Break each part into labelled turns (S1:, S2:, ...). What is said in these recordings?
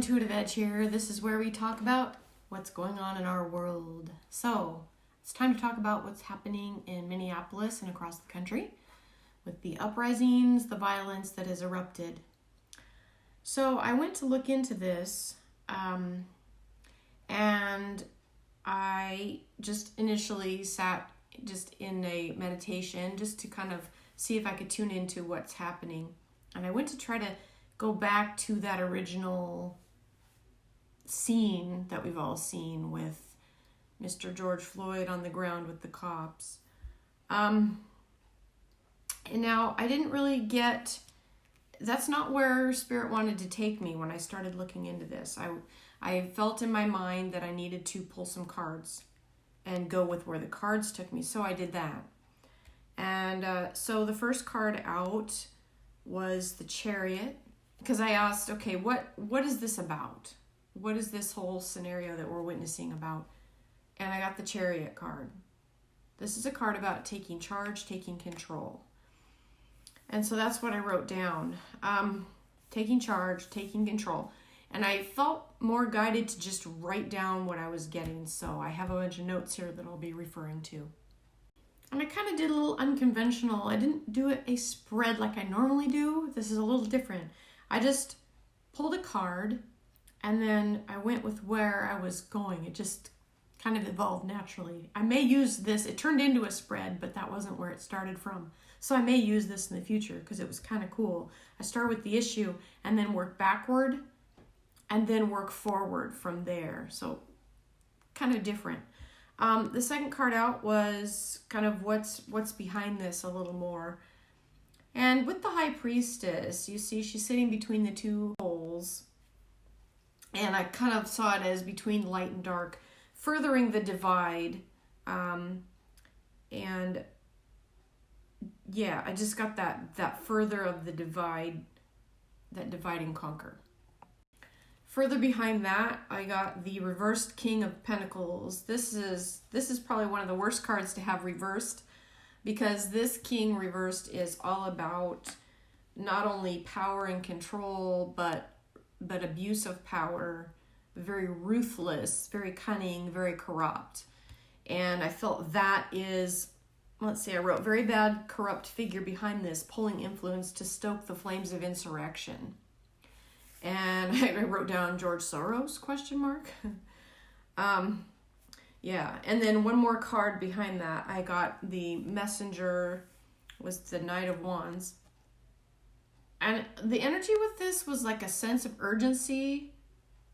S1: Intuitive Edge here. This is where we talk about what's going on in our world. So it's time to talk about what's happening in Minneapolis and across the country with the uprisings, the violence that has erupted. So I went to look into this and I just initially sat just in a meditation just to kind of see if I could tune into what's happening. And I went to try to go back to that original scene that we've all seen with Mr. George Floyd on the ground with the cops. And now I didn't really get, that's not where Spirit wanted to take me when I started looking into this. I felt in my mind that I needed to pull some cards and go with where the cards took me. So I did that. And so the first card out was the Chariot, because I asked, okay, what is this about? What is this whole scenario that we're witnessing about? And I got the Chariot card. This is a card about taking charge, taking control. And so that's what I wrote down. Taking charge, taking control. And I felt more guided to just write down what I was getting. So I have a bunch of notes here that I'll be referring to. And I kind of did a little unconventional. I didn't do a spread like I normally do. This is a little different. I just pulled a card and then I went with where I was going. It just kind of evolved naturally. I may use this. It turned into a spread, but that wasn't where it started from. So I may use this in the future because it was kind of cool. I start with the issue and then work backward and then work forward from there. So kind of different. The second card out was kind of what's behind this a little more. And with the High Priestess, you see she's sitting between the two poles. And I kind of saw it as between light and dark, furthering the divide. And yeah, I just got that further of the divide, that divide and conquer. Further behind that, I got the reversed King of Pentacles. This is probably one of the worst cards to have reversed, because this King reversed is all about not only power and control, but abuse of power, very ruthless, very cunning, very corrupt. And I felt that is, let's see, I wrote very bad, corrupt figure behind this, pulling influence to stoke the flames of insurrection. And I wrote down George Soros, ? Yeah, and then one more card behind that. I got the Messenger, was the Knight of Wands. And the energy with this was like a sense of urgency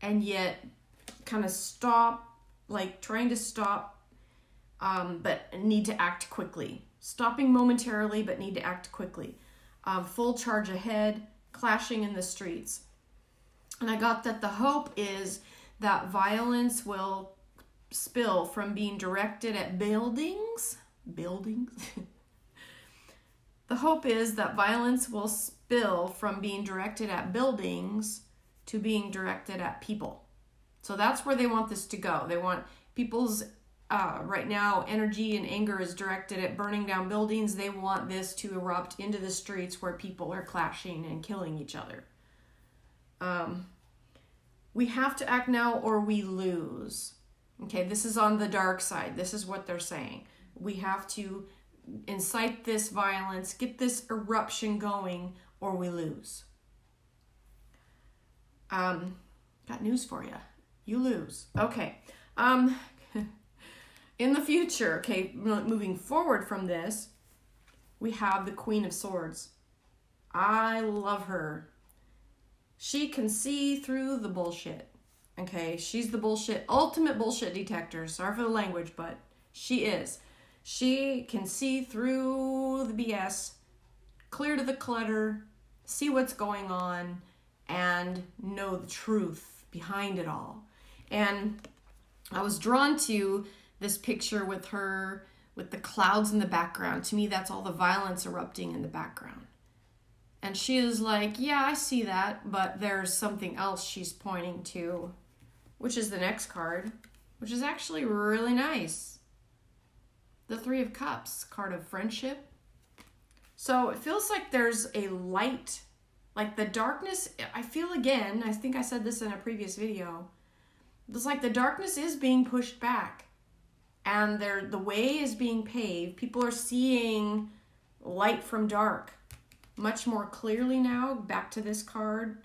S1: and yet kind of stop, like trying to stop, but need to act quickly. Stopping momentarily, but need to act quickly. Full charge ahead, clashing in the streets. And I got that the hope is that violence will spill from being directed at buildings. The hope is that violence will spill from being directed at buildings to being directed at people. So that's where they want this to go. They want people's, right now, energy and anger is directed at burning down buildings. They want this to erupt into the streets where people are clashing and killing each other. We have to act now or we lose. Okay, this is on the dark side. This is what they're saying. We have to incite this violence, get this eruption going, or we lose. Got news for you. You lose. Okay. In the future, okay, moving forward from this, we have the Queen of Swords. I love her. She can see through the bullshit. Okay, she's the ultimate bullshit detector. Sorry for the language, but she is. She can see through the BS, clear to the clutter, see what's going on, and know the truth behind it all. And I was drawn to this picture with her, with the clouds in the background. To me, that's all the violence erupting in the background. And she is like, yeah, I see that, but there's something else she's pointing to, which is the next card, which is actually really nice. The Three of Cups, card of friendship. So it feels like there's a light, Like the darkness, I feel again, I think I said this in a previous video, it's like the darkness is being pushed back and the way is being paved. People are seeing light from dark much more clearly now. Back to this card.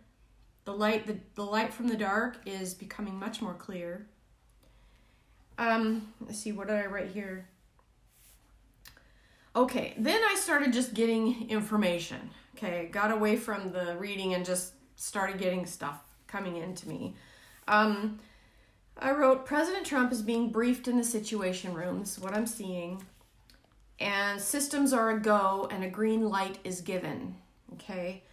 S1: The light from the dark is becoming much more clear. Let's see, what did I write here? Okay, then I started just getting information. Okay, got away from the reading and just started getting stuff coming into me. I wrote, President Trump is being briefed in the Situation Room. This is what I'm seeing. And systems are a go and a green light is given. Okay.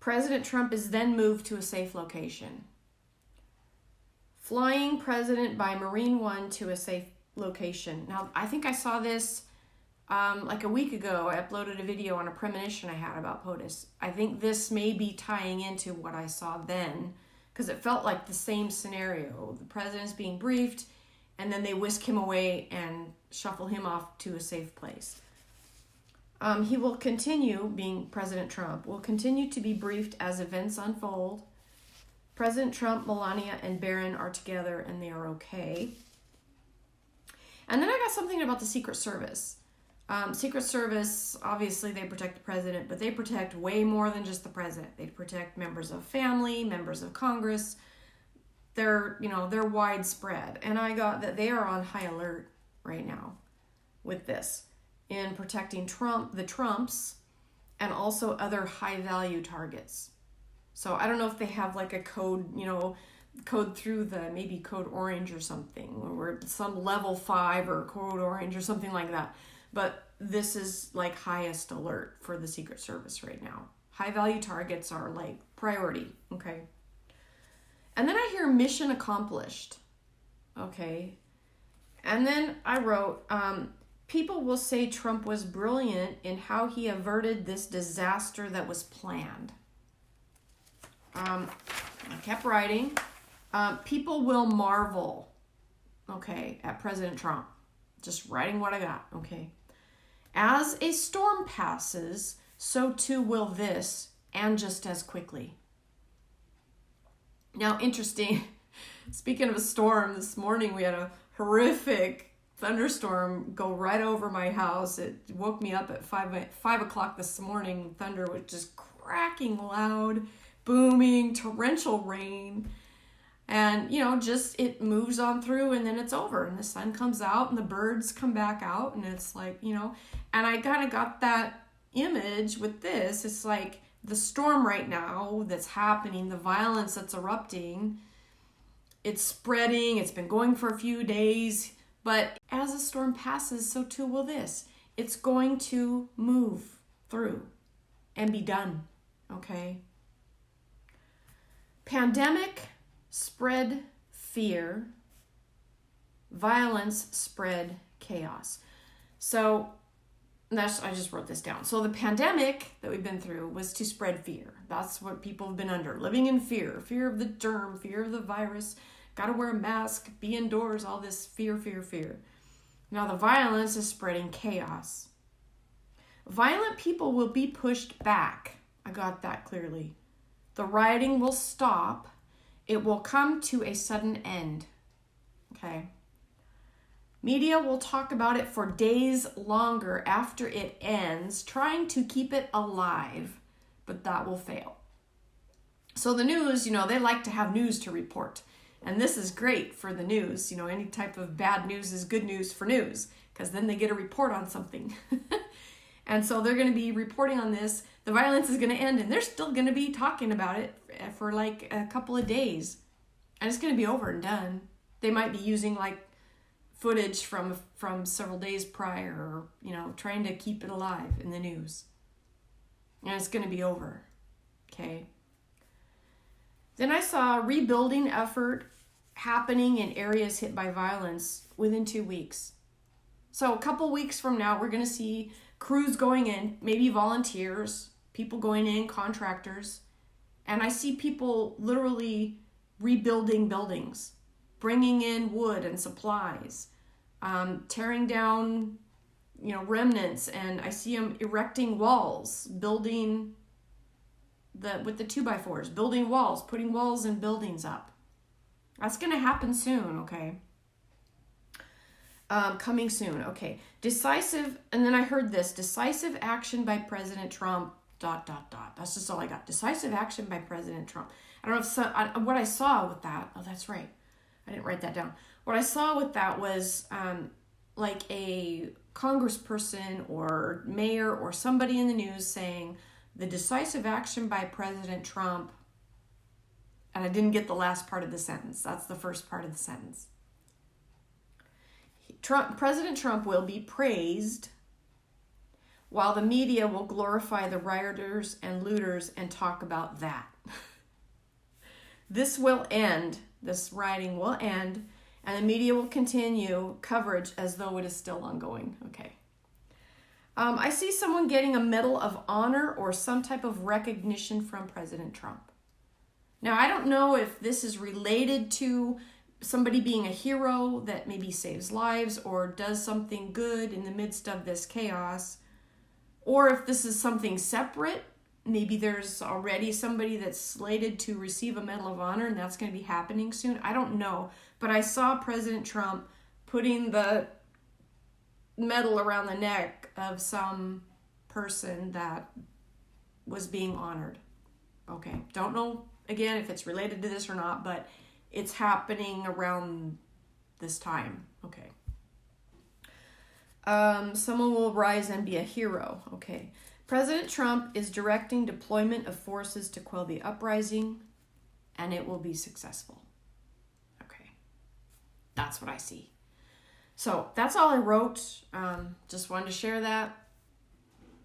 S1: President Trump is then moved to a safe location. Flying President by Marine One to a safe location. Now, I think I saw this like a week ago. I uploaded a video on a premonition I had about POTUS. I think this may be tying into what I saw then, because it felt like the same scenario. The president's being briefed, and then they whisk him away and shuffle him off to a safe place. He will continue, being President Trump, will continue to be briefed as events unfold. President Trump, Melania, and Barron are together, and they are okay. And then I got something about the Secret Service. Secret Service, obviously they protect the president, but they protect way more than just the president. They protect members of family, members of Congress. They're widespread. And I got that they are on high alert right now with this in protecting the Trumps, and also other high value targets. So I don't know if they have like a code, code through maybe code orange or something, or some level 5 or code orange or something like that. But this is like highest alert for the Secret Service right now. High value targets are like priority, okay? And then I hear mission accomplished, okay? And then I wrote, people will say Trump was brilliant in how he averted this disaster that was planned. I kept writing, people will marvel, okay, at President Trump. Just writing what I got, okay? As a storm passes, so too will this, and just as quickly. Now, interesting, speaking of a storm, this morning we had a horrific thunderstorm go right over my house. It woke me up at 5 o'clock this morning. Thunder was just cracking loud, booming, torrential rain. And, just it moves on through and then it's over. And the sun comes out and the birds come back out. And it's like, and I kind of got that image with this. It's like the storm right now that's happening, the violence that's erupting, it's spreading. It's been going for a few days. But as the storm passes, so too will this. It's going to move through and be done. Okay? Pandemic spread fear, violence spread chaos. So I just wrote this down. So the pandemic that we've been through was to spread fear. That's what people have been under, living in fear of the germ, fear of the virus, gotta wear a mask, be indoors, all this fear. Now the violence is spreading chaos. Violent people will be pushed back. I got that clearly. The rioting will stop. It will come to a sudden end. Okay. Media will talk about it for days longer after it ends, trying to keep it alive, but that will fail. So the news, they like to have news to report. And this is great for the news. Any type of bad news is good news for news, because then they get a report on something. And so they're going to be reporting on this. The violence is going to end, and they're still going to be talking about it for like a couple of days. And it's going to be over and done. They might be using like footage from several days prior, or, trying to keep it alive in the news. And it's going to be over. Okay. Then I saw a rebuilding effort happening in areas hit by violence within 2 weeks. So a couple weeks from now, we're going to see crews going in, maybe volunteers, people going in, contractors. And I see people literally rebuilding buildings, bringing in wood and supplies, tearing down, remnants. And I see them erecting walls, building with the 2x4s, building walls, putting walls and buildings up. That's going to happen soon, okay? Coming soon, okay. Decisive, and then I heard this, decisive action by President Trump, ... That's just all I got. Decisive action by President Trump. I don't know if what I saw with that, oh, that's right. I didn't write that down. What I saw with that was like a congressperson or mayor or somebody in the news saying the decisive action by President Trump, and I didn't get the last part of the sentence. That's the first part of the sentence. President Trump will be praised while the media will glorify the rioters and looters and talk about that. This rioting will end, and the media will continue coverage as though it is still ongoing. Okay. I see someone getting a Medal of Honor or some type of recognition from President Trump. Now, I don't know if this is related to somebody being a hero that maybe saves lives or does something good in the midst of this chaos, or if this is something separate. Maybe there's already somebody that's slated to receive a Medal of Honor and that's going to be happening soon. I don't know. But I saw President Trump putting the medal around the neck of some person that was being honored. Okay. Don't know, again, if it's related to this or not, but it's happening around this time. Okay. Someone will rise and be a hero. Okay. President Trump is directing deployment of forces to quell the uprising, and it will be successful. Okay. That's what I see. So that's all I wrote. Just wanted to share that.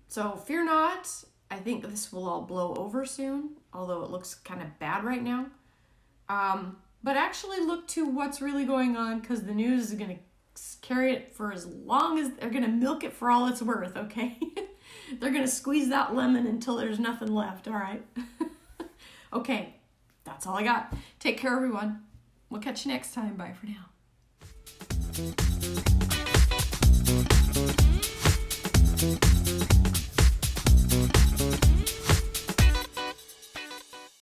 S1: So fear not. I think this will all blow over soon, although it looks kind of bad right now. But actually look to what's really going on, because the news is going to carry it for as long as they're going to milk it for all it's worth, okay? They're going to squeeze that lemon until there's nothing left, all right? Okay, that's all I got. Take care, everyone. We'll catch you next time. Bye for now.